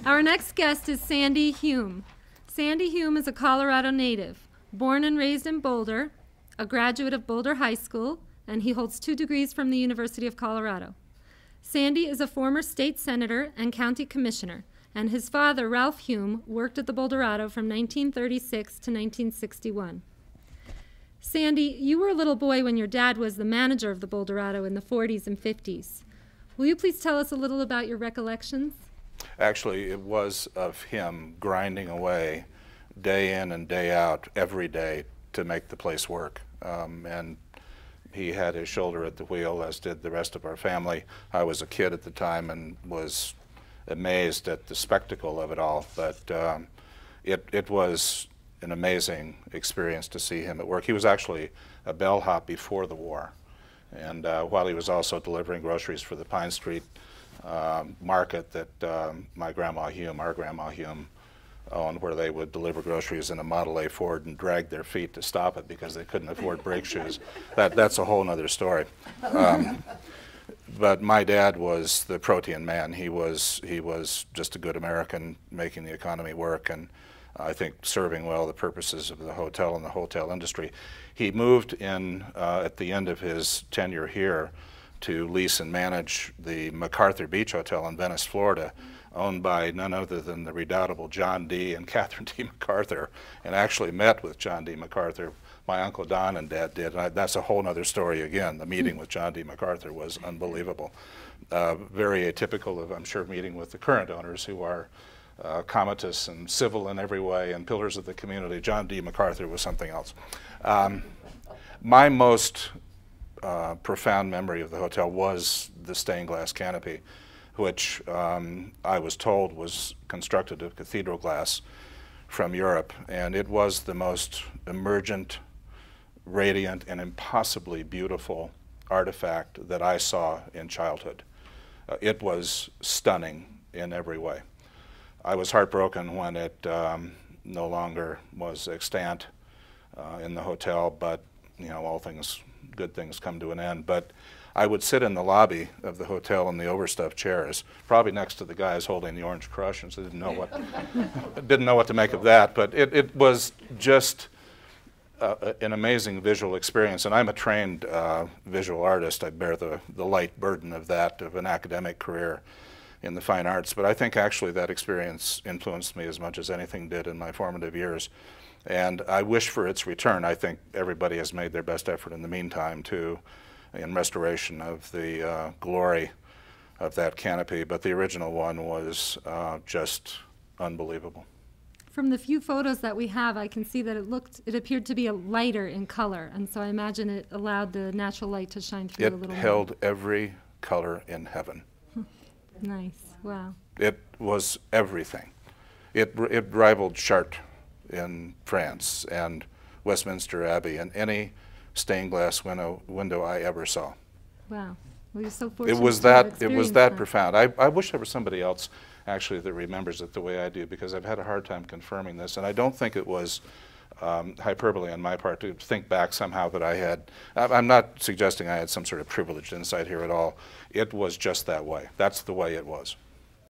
Our next guest is Sandy Hume. Sandy Hume is a Colorado native, born and raised in Boulder, a graduate of Boulder High School, and he holds 2 degrees from the University of Colorado. Sandy is a former state senator and county commissioner, and his father, Ralph Hume, worked at the Boulderado from 1936 to 1961. Sandy, you were a little boy when your dad was the manager of the Boulderado in the 40s and 50s. Will you please tell us a little about your recollections? Actually, it was of him grinding away day in and day out every day to make the place work. And he had his shoulder at the wheel, as did the rest of our family. I was a kid at the time and was amazed at the spectacle of it all, but it was an amazing experience to see him at work. He was actually a bellhop before the war, and while he was also delivering groceries for the Pine Street market that my grandma Hume, our grandma Hume, owned, where they would deliver groceries in a Model A Ford and drag their feet to stop it because they couldn't afford brake shoes. That's a whole other story. But my dad was the protein man. He was just a good American, making the economy work, and I think serving well the purposes of the hotel and the hotel industry. He moved in at the end of his tenure here to lease and manage the MacArthur Beach Hotel in Venice, Florida, owned by none other than the redoubtable John D. and Catherine D. MacArthur, and actually met with John D. MacArthur. My Uncle Don and Dad did. And that's a whole other story again. The meeting with John D. MacArthur was unbelievable. Very atypical of, I'm sure, meeting with the current owners, who are comatose and civil in every way and pillars of the community. John D. MacArthur was something else. My most profound memory of the hotel was the stained glass canopy, which I was told was constructed of cathedral glass from Europe, and it was the most emergent, radiant, and impossibly beautiful artifact that I saw in childhood. It was stunning in every way. I was heartbroken when it no longer was extant in the hotel, but you know, all things, good things come to an end. But I would sit in the lobby of the hotel in the overstuffed chairs, probably next to the guys holding the Orange Crush, and so didn't know what to make of that. But it was just an amazing visual experience, and I'm a trained visual artist. I bear the light burden of that, of an academic career in the fine arts, but I think actually that experience influenced me as much as anything did in my formative years. And I wish for its return. I think everybody has made their best effort in the meantime in restoration of the glory of that canopy, but the original one was just unbelievable. From the few photos that we have, I can see that it appeared to be a lighter in color, and so I imagine it allowed the natural light to shine through a little more. It held every color in heaven. Nice, wow. It was everything. It rivaled Chartres in France and Westminster Abbey and any stained glass window I ever saw. Wow. Well, you're so fortunate. It was that profound. I wish there was somebody else actually that remembers it the way I do, because I've had a hard time confirming this, and I don't think it was hyperbole on my part to think back somehow that I had. I'm not suggesting I had some sort of privileged insight here at all. It was just that way. That's the way it was.